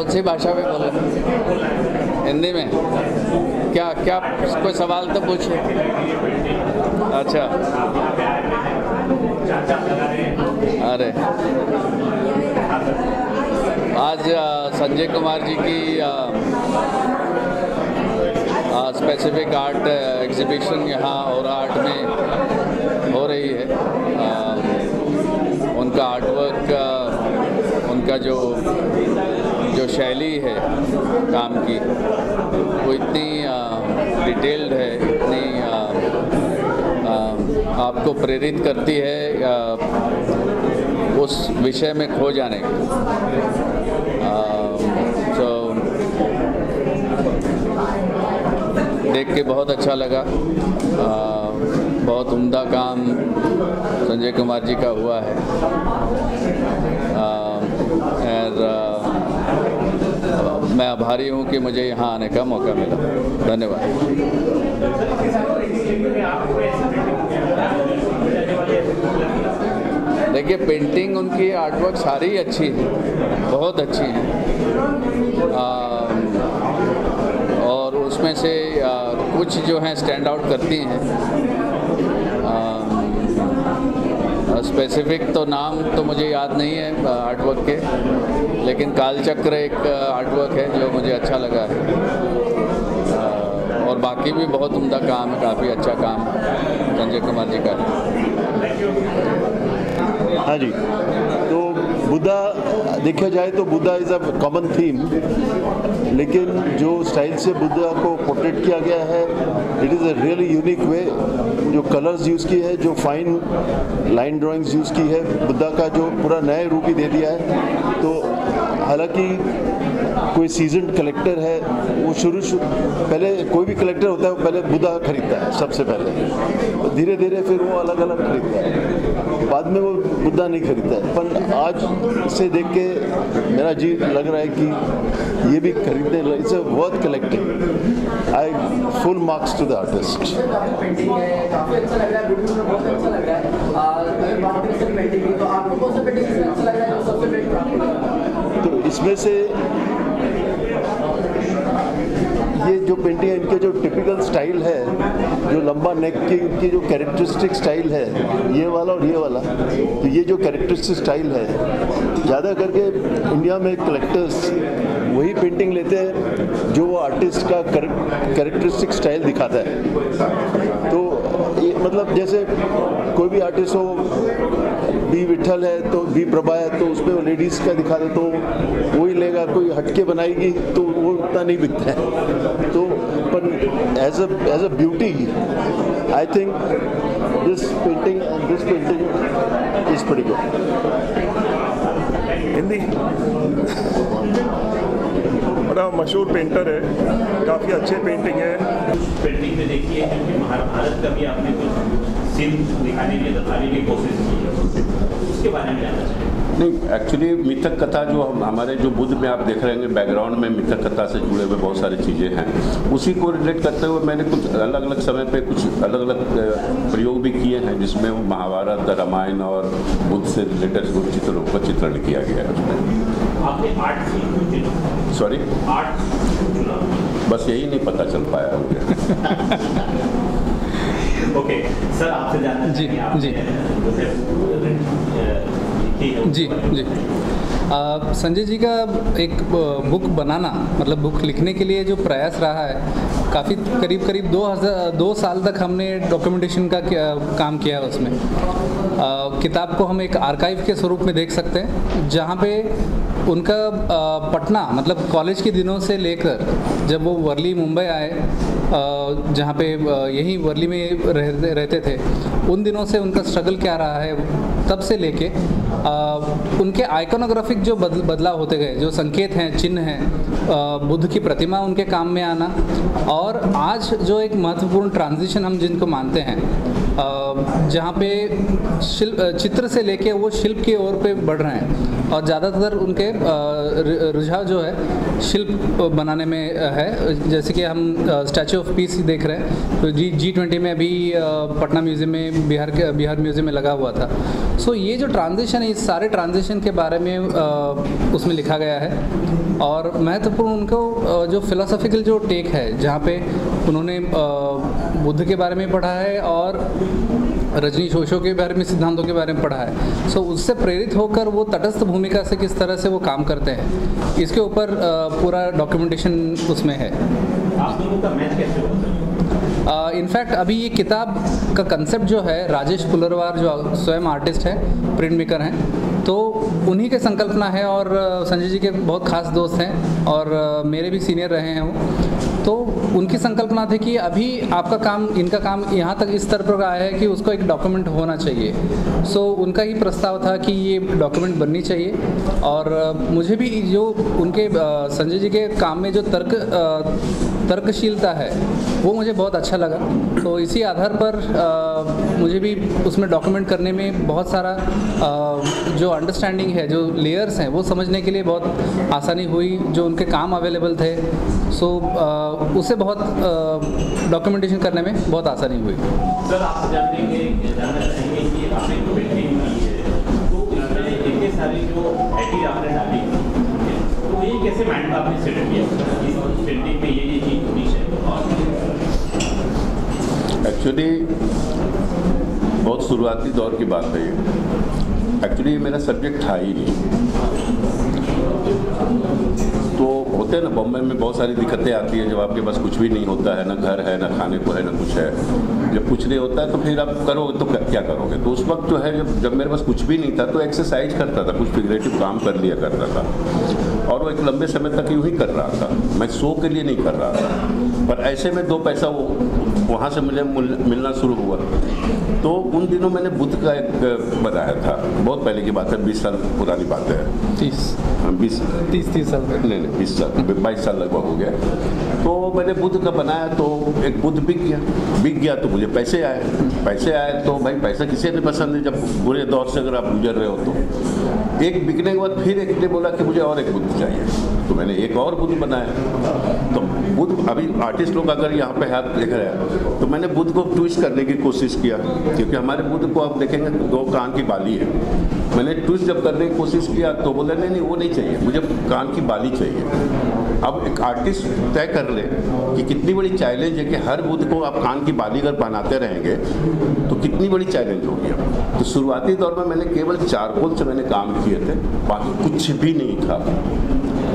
कौन सी भाषा में बोल रहे? हिंदी में? क्या क्या कोई सवाल तो पूछे। अच्छा, अरे आज संजय कुमार जी की स्पेसिफिक आर्ट एग्जीबिशन यहाँ और आर्ट में हो रही है। उनका आर्टवर्क, उनका जो शैली है काम की, वो इतनी डिटेल्ड है, इतनी आपको प्रेरित करती है उस विषय में खो जाने की। तो देख के बहुत अच्छा लगा। बहुत उम्दा काम संजय कुमार जी का हुआ है। मैं आभारी हूँ कि मुझे यहाँ आने का मौका मिला। धन्यवाद। देखिए, पेंटिंग उनकी आर्टवर्क सारी अच्छी है, बहुत अच्छी है। और उसमें से कुछ जो हैं स्टैंड आउट करती हैं। स्पेसिफिक तो नाम तो मुझे याद नहीं है आर्टवर्क के, लेकिन कालचक्र एक आर्टवर्क है जो मुझे अच्छा लगा है। और बाकी भी बहुत उम्दा काम है, काफ़ी अच्छा काम संजय कुमार जी का है। हाँ जी, तो बुद्धा देखा जाए तो Buddha is a common theme, लेकिन जो स्टाइल से बुद्धा को पोर्ट्रेट किया गया है, it is a really unique way. जो कलर्स यूज़ की है, जो फाइन लाइन ड्राइंग्स यूज़ की है, बुद्धा का जो पूरा नया रूप ही दे दिया है। तो हालांकि कोई सीजन्ड कलेक्टर है, वो पहले कोई भी कलेक्टर होता है वो पहले बुद्धा खरीदता है सबसे पहले, तो धीरे धीरे फिर वो अलग अलग खरीदता है, बाद में वो बुद्धा नहीं खरीदता है। पर आज से देख के मेरा जी लग रहा है कि ये भी खरीदने, it's a worth collecting. I full marks to the artist. तो इसमें से ये जो पेंटिंग है, इनके जो टिपिकल स्टाइल है, जो लंबा नेक की जो कैरेक्टरिस्टिक स्टाइल है, ये वाला और ये वाला, तो ये जो कैरेक्टरिस्टिक स्टाइल है, ज़्यादा करके इंडिया में कलेक्टर्स वही पेंटिंग लेते हैं जो वो आर्टिस्ट का कैरेक्टरिस्टिक स्टाइल दिखाता है। तो ये मतलब जैसे कोई भी आर्टिस्ट हो, बी विठल है तो बी प्रभा है, तो उसमें वो लेडीज़ का दिखा दे तो वही लेगा, कोई हटके बनाएगी तो वो उतना नहीं बिकता है। तो पर as a beauty I think this painting is pretty good. Hindi बड़ा मशहूर पेंटर है, काफ़ी अच्छे पेंटिंग है। पेंटिंग में देखिए कि महाभारत का भी आपने कुछ सीन दिखाने की बताने की कोशिश की है, उसके बारे में जानना चाहिए। नहीं, एक्चुअली मिथक कथा जो हमारे जो बुद्ध में आप देख रहे हैं बैकग्राउंड में मिथक कथा से जुड़े हुए बहुत सारी चीज़ें हैं, उसी को रिलेट करते हुए मैंने कुछ अलग अलग समय पे कुछ अलग अलग प्रयोग भी किए हैं, जिसमें महाभारत, रामायण और बुद्ध से रिलेटेड कुछ चित्रों का चित्रण किया गया है उसमें। आपने आर्ट सॉरी आर्ट बस यही नहीं पता चल पाया मुझे। ओके सर, आपसे जानना जी जी जी संजय जी का एक बुक बनाना, मतलब बुक लिखने के लिए जो प्रयास रहा है, काफ़ी करीब 2 साल तक हमने डॉक्यूमेंटेशन का काम किया है उसमें। किताब को हम एक आर्काइव के स्वरूप में देख सकते हैं, जहाँ पे उनका पटना, मतलब कॉलेज के दिनों से लेकर जब वो वर्ली मुंबई आए, जहाँ पे यहीं वर्ली में रहते थे, उन दिनों से उनका स्ट्रगल क्या रहा है, तब से लेके उनके आइकोनोग्राफिक जो बदलाव होते गए, जो संकेत हैं, चिन्ह हैं, बुद्ध की प्रतिमा उनके काम में आना, और आज जो एक महत्वपूर्ण ट्रांजिशन हम जिनको मानते हैं जहाँ पे चित्र से लेके वो शिल्प की ओर पे बढ़ रहे हैं और ज़्यादातर उनके रुझाव जो है शिल्प बनाने में है। जैसे कि हम स्टैचू ऑफ पीस देख रहे हैं, तो G20 में अभी पटना म्यूज़ियम में बिहार म्यूज़ियम में लगा हुआ था। सो ये जो ट्रांजिशन है, इस सारे ट्रांजिशन के बारे में उसमें लिखा गया है और महत्वपूर्ण उनको जो फिलोसॉफिकल जो टेक है, जहाँ पे उन्होंने बुद्ध के बारे में पढ़ा है और रजनीश ओशो के बारे में, सिद्धांतों के बारे में पढ़ा है। सो उससे प्रेरित होकर वो तटस्थ भूमिका से किस तरह से वो काम करते हैं, इसके ऊपर पूरा डॉक्यूमेंटेशन उसमें है। आप लोगों का मैच कैसे होता है? इनफैक्ट अभी ये किताब का कंसेप्ट जो है, राजेश पुलरवार जो स्वयं आर्टिस्ट है, प्रिंट मेकर हैं, तो उन्हीं के संकल्पना है और संजय जी के बहुत खास दोस्त हैं और मेरे भी सीनियर रहे हैं वो। तो उनकी संकल्पना थी कि अभी आपका काम, इनका काम यहाँ तक इस स्तर पर आया है कि उसको एक डॉक्यूमेंट होना चाहिए। सो उनका ही प्रस्ताव था कि ये डॉक्यूमेंट बननी चाहिए और मुझे भी जो उनके संजय जी के काम में जो तर्कशीलता है वो मुझे बहुत अच्छा लगा। तो इसी आधार पर मुझे भी उसमें डॉक्यूमेंट करने में बहुत सारा जो अंडरस्टैंडिंग है, जो लेयर्स हैं, वो समझने के लिए बहुत आसानी हुई। जो उनके काम अवेलेबल थे, सो उससे बहुत डॉक्यूमेंटेशन करने में बहुत आसानी हुई। सर, आप जानना चाहेंगे कि आपने जो पेंटिंग की है, तो इसमें इतने सारी जो आईडी आपने डाली, तो ये कैसे माइंड में आपने सेट किया इस पेंटिंग में ये चीज़ होनी चाहिए? एक्चुअली बहुत शुरुआती दौर की बात है ये। एक्चुअली मेरा सब्जेक्ट था ही नहीं। तो होते हैं ना, बॉम्बे में बहुत सारी दिक्कतें आती है जब आपके पास कुछ भी नहीं होता है, ना घर है, ना खाने को है, ना कुछ है। जब कुछ नहीं होता है तो फिर आप करोगे तो क्या करोगे। तो उस वक्त जो है, जब मेरे पास कुछ भी नहीं था, तो एक्सरसाइज करता था, कुछ फिगरेटिव काम कर लिया करता था और वो एक लंबे समय तक यूँ ही कर रहा था। मैं शो के लिए नहीं कर रहा था, पर ऐसे में 2 पैसा वो वहाँ से मुझे मिलना शुरू हुआ। तो उन दिनों मैंने बुद्ध का एक बनाया था, बहुत पहले की बात है, 20 साल पुरानी बात है। 30 साल नहीं 20 साल, 22 साल लगभग हो गया। तो मैंने बुद्ध का बनाया, तो एक बुद्ध बिक गया तो मुझे पैसे आए। तो भाई पैसा किसी नहीं पसंद है जब बुरे दौर से अगर आप गुजर रहे हो। तो एक बिकने के बाद फिर एक ने बोला कि मुझे और एक बुद्ध चाहिए, तो मैंने एक और बुद्ध बनाया। तो बुद्ध, अभी आर्टिस्ट लोग अगर यहाँ पे हाथ देख रहे हैं, तो मैंने बुद्ध को ट्विस्ट करने की कोशिश किया, क्योंकि हमारे बुद्ध को आप देखेंगे 2 कान की बाली है। मैंने ट्विस्ट जब करने की कोशिश किया तो बोले नहीं वो नहीं चाहिए, मुझे कान की बाली चाहिए। अब एक आर्टिस्ट तय कर ले कि कितनी बड़ी चैलेंज है कि हर बुद्ध को आप कान की बाली अगर बनाते रहेंगे तो कितनी बड़ी चैलेंज होगी। तो शुरुआती दौर में मैंने केवल चारकोल से मैंने काम किए थे, बाकी कुछ भी नहीं था।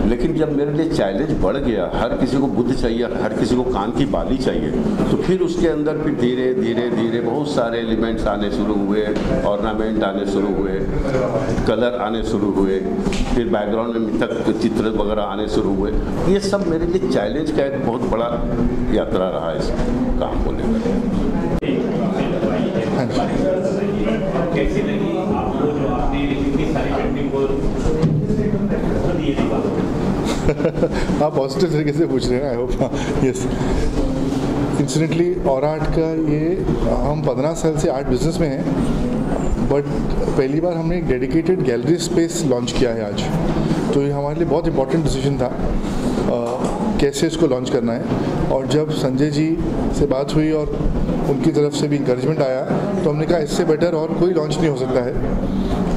लेकिन जब मेरे लिए चैलेंज बढ़ गया, हर किसी को बुद्ध चाहिए, हर किसी को कान की बाली चाहिए, तो फिर उसके अंदर फिर धीरे धीरे बहुत सारे एलिमेंट्स आने शुरू हुए, ऑर्नामेंट आने शुरू हुए, कलर आने शुरू हुए, फिर बैकग्राउंड में मिथक चित्र वगैरह आने शुरू हुए। ये सब मेरे लिए चैलेंज का एक बहुत बड़ा यात्रा रहा इस काम को लेकर। कैसी लगी आपको जो आपने इतनी सारी पेंटिंग को दिए थी? आप पॉजिटिव तरीके से पूछ रहे हैं, आई होप। यस, इंसिडेंटली और आर्ट का ये, हम 15 साल से आर्ट बिजनेस में हैं, बट पहली बार हमने एक डेडिकेटेड गैलरी स्पेस लॉन्च किया है आज। तो ये हमारे लिए बहुत इंपॉर्टेंट डिसीजन था कैसे इसको लॉन्च करना है। और जब संजय जी से बात हुई और उनकी तरफ से भी इंकरेजमेंट आया, तो हमने कहा इससे बेटर और कोई लॉन्च नहीं हो सकता है।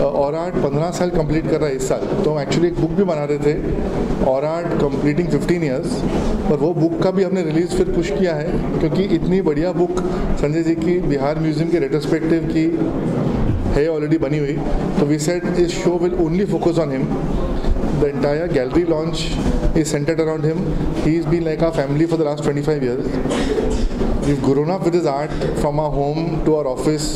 और आर्ट 15 साल कंप्लीट कर रहा है इस साल, तो हम एक्चुअली एक बुक भी बना रहे थे, और आर्ट कंप्लीटिंग 15 ईयर्स। और वो बुक का भी हमने रिलीज़ फिर पुश किया है, क्योंकि इतनी बढ़िया बुक संजय जी की बिहार म्यूज़ियम के रेट्रोस्पेक्टिव की है ऑलरेडी बनी हुई। तो we said this show will only focus on him. The entire gallery launch is centered around him. He's been like our family for the last 25 years. We've grown up with his art from our home to our office.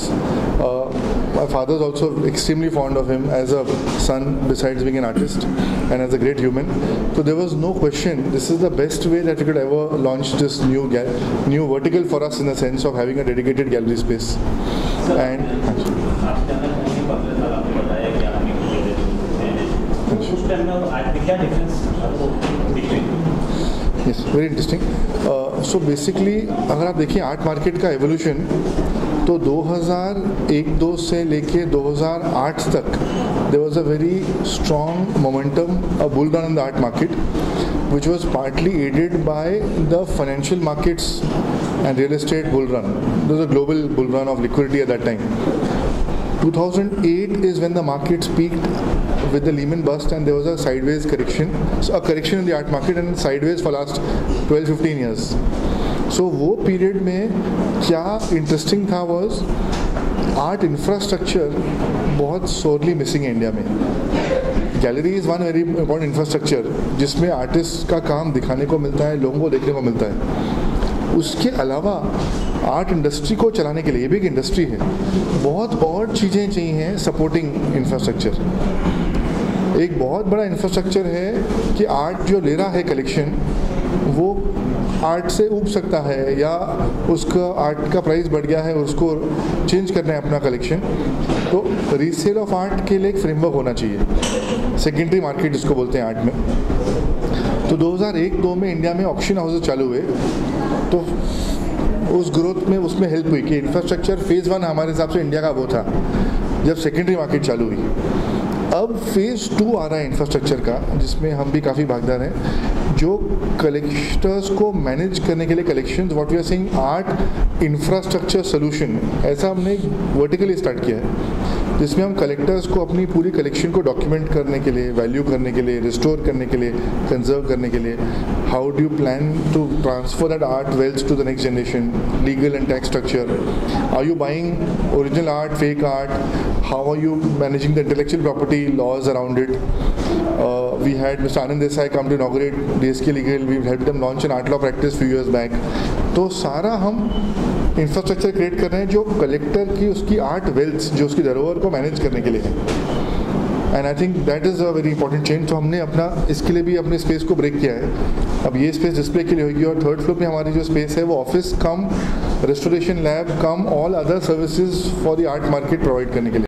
My father's also extremely fond of him as a son, besides being an artist and as a great human. So there was no question. This is the best way that we could ever launch this new vertical for us, in the sense of having a dedicated gallery space. Yes, very interesting. So basically, अगर आप देखिए art market का evolution, तो 2001-2 से लेके 2008 तक there was a very strong momentum, a bull run in the art market, which was partly aided by the financial markets and real estate bull run. There was a global bull run of liquidity at that time. 2008 is when the markets peaked with the Lehman bust, and there was a sideways correction, so a correction in the art market and sideways for last 12-15 years. So वो period में क्या interesting था was art infrastructure बहुत sorely missing है India में. Gallery is one very important infrastructure जिसमें artist का काम दिखाने को मिलता है, लोगों को देखने को मिलता है. उसके अलावा आर्ट इंडस्ट्री को चलाने के लिए, ये भी एक इंडस्ट्री है, बहुत और चीज़ें चाहिए सपोर्टिंग इंफ्रास्ट्रक्चर. एक बहुत बड़ा इंफ्रास्ट्रक्चर है कि आर्ट जो ले रहा है कलेक्शन वो आर्ट से उब सकता है या उसका आर्ट का प्राइस बढ़ गया है और उसको चेंज करना है अपना कलेक्शन, तो रीसेल ऑफ आर्ट के लिए एक फ्रेमवर्क होना चाहिए, सेकेंडरी मार्केट जिसको बोलते हैं आर्ट में. तो 2001-2 में इंडिया में ऑक्शन हाउसेस चालू हुए, तो उस ग्रोथ में उसमें हेल्प हुई कि इंफ्रास्ट्रक्चर फेज़ 1 हमारे हिसाब से इंडिया का वो था जब सेकेंडरी मार्केट चालू हुई. अब फेज़ 2 आ रहा है इंफ्रास्ट्रक्चर का, जिसमें हम भी काफ़ी भागीदार हैं, जो कलेक्टर्स को मैनेज करने के लिए collections, what we are saying art infrastructure solution, ऐसा हमने वर्टिकली स्टार्ट किया है, जिसमें हम कलेक्टर्स को अपनी पूरी कलेक्शन को डॉक्यूमेंट करने के लिए, वैल्यू करने के लिए, रिस्टोर करने के लिए, कंजर्व करने के लिए, how do you plan to transfer that art wealth to the next generation, legal and tax structure, are you buying original art, fake art, how are you managing the intellectual property laws around it. We had Mr. Anand Desai come to inaugurate DSK Legal. We helped them launch an art law practice few years back. तो सारा हम infrastructure create कर रहे हैं जो collector की उसकी art wealth, जो उसकी धरोहर को मैनेज करने के लिए है. And I think that is a very important change. तो हमने अपना इसके लिए भी अपने स्पेस को ब्रेक किया है. अब ये स्पेस डिस्प्ले के लिए होगी और थर्ड फ्लोर पे हमारी जो स्पेस है वो office come restoration lab come all other services for the art market provide करने के लिए.